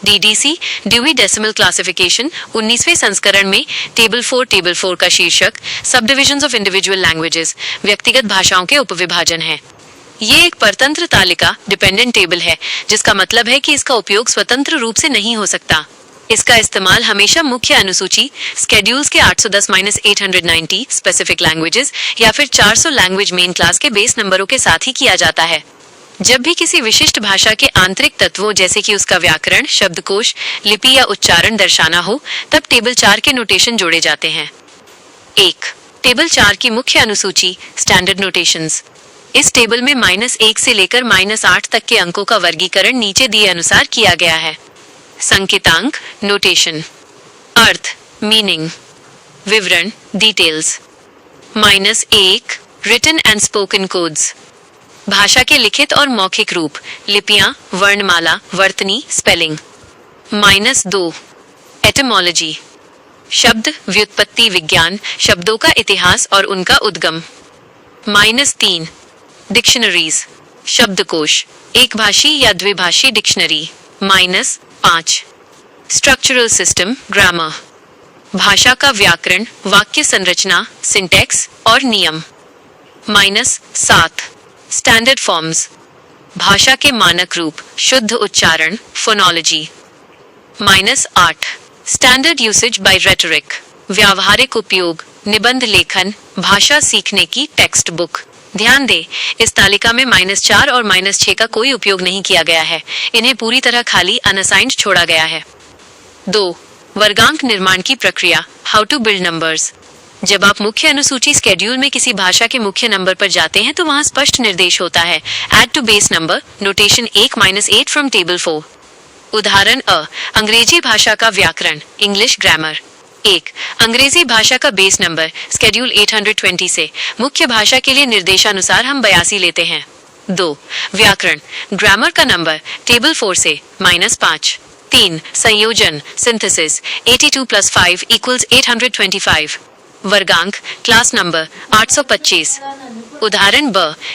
DDC dewy decimal classification 19वें संस्करण में table 4 का शीर्षक सब डिविजन्स ऑफ इंडिविजुअल लैंग्वेजेस व्यक्तिगत भाषाओं के उपविभाजन है। ये एक परतंत्र तालिका डिपेंडेंट टेबल है, जिसका मतलब है कि इसका उपयोग स्वतंत्र रूप से नहीं हो सकता। इसका इस्तेमाल हमेशा मुख्य अनुसूची स्केड्यूल्स के 810-890 स्पेसिफिक लैंग्वेजेस या फिर 400 लैंग्वेज मेन क्लास के बेस नंबरों के साथ ही किया जाता है। जब भी किसी विशिष्ट भाषा के आंतरिक तत्वों जैसे कि उसका व्याकरण, शब्दकोश, लिपि या उच्चारण दर्शाना हो, तब टेबल 4 के नोटेशन जोड़े जाते हैं। 1. टेबल 4 की मुख्य अनुसूची स्टैंडर्ड नोटेशंस। इस टेबल में -1 से लेकर -8 तक के अंकों का वर्गीकरण नीचे दिए अनुसार किया गया है। संकेतांक नोटेशन, अर्थ मीनिंग, विवरण details. -1 written and spoken codes, भाषा के लिखित और मौखिक रूप, लिपियां, वर्णमाला, वर्तनी, स्पेलिंग। -2 एटिमोलॉजी, शब्द व्युत्पत्ति विज्ञान, शब्दों का इतिहास और उनका उद्गम। -3 डिक्शनरीज, शब्दकोश, एक भाषी या द्विभाषी डिक्शनरी। -5 स्ट्रक्चरल सिस्टम ग्रामर, भाषा का व्याकरण, वाक्य संरचना, सिंटैक्स और नियम। -7 स्टैंडर्ड फॉर्म्स, भाषा के मानक रूप, शुद्ध उच्चारण, phonology. -8 standard usage by rhetoric, व्यावहारिक उपयोग, निबंध लेखन, भाषा सीखने की टेक्स्ट बुक। ध्यान दें, इस तालिका में -4 और -6 का कोई उपयोग नहीं किया गया है। इन्हें पूरी तरह खाली अनअसाइंड छोड़ा गया है। 2 वर्गांक निर्माण की प्रक्रिया, हाउ टू बिल्ड नंबर्स। जब आप मुख्य अनुसूची स्केड्यूल में किसी भाषा के मुख्य नंबर पर जाते हैं तो वहां स्पष्ट निर्देश होता है, add to base number notation 1-8 from table 4। उदाहरण अंग्रेजी भाषा का व्याकरण, इंग्लिश ग्रामर। 1 अंग्रेजी भाषा का बेस नंबर स्केड्यूल 820 से, मुख्य भाषा के लिए निर्देशानुसार हम 82 लेते हैं। 2 व्याकरण ग्रामर का नंबर टेबल 4 से -5। 3 संयोजन सिंथेसिस 82 + 5 = 825। वर्गांक class number 825। उदाहरण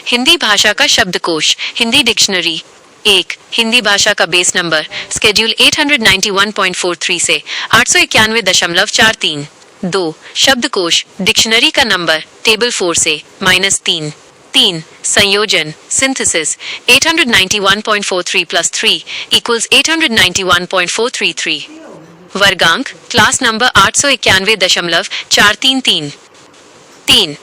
हिंदी भाषा का शब्दकोश, हिंदी डिक्शनरी। 1 हिंदी भाषा का बेस नंबर स्केड्यूल 891.43 से 891.43। 2 शब्दकोश डिक्शनरी का नंबर टेबल 4 से -3। 3 संयोजन सिंथेसिस 891.43 + 3 = 891.433। वर्गांक क्लास नंबर 891.433। 3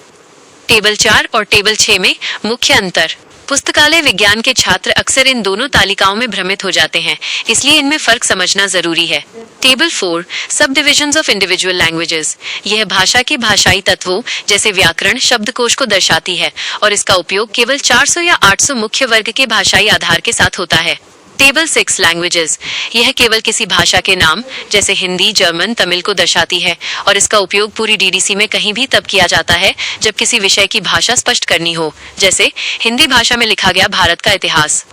टेबल 4 और टेबल 6 में मुख्य अंतर। पुस्तकालय विज्ञान के छात्र अक्सर इन दोनों तालिकाओं में भ्रमित हो जाते हैं, इसलिए इनमें फर्क समझना जरूरी है। टेबल 4 सब डिविजन्स ऑफ इंडिविजुअल लैंग्वेजेस, यह भाषा के भाषाई तत्वों जैसे व्याकरण, शब्दकोश को दर्शाती है और इसका उपयोग केवल 400 या 800 मुख्य वर्ग के भाषाई आधार के साथ होता है। टेबल 6 लैंग्वेजेस, यह केवल किसी भाषा के नाम जैसे हिंदी, जर्मन, तमिल को दर्शाती है और इसका उपयोग पूरी डीडीसी में कहीं भी तब किया जाता है जब किसी विषय की भाषा स्पष्ट करनी हो, जैसे हिंदी भाषा में लिखा गया भारत का इतिहास।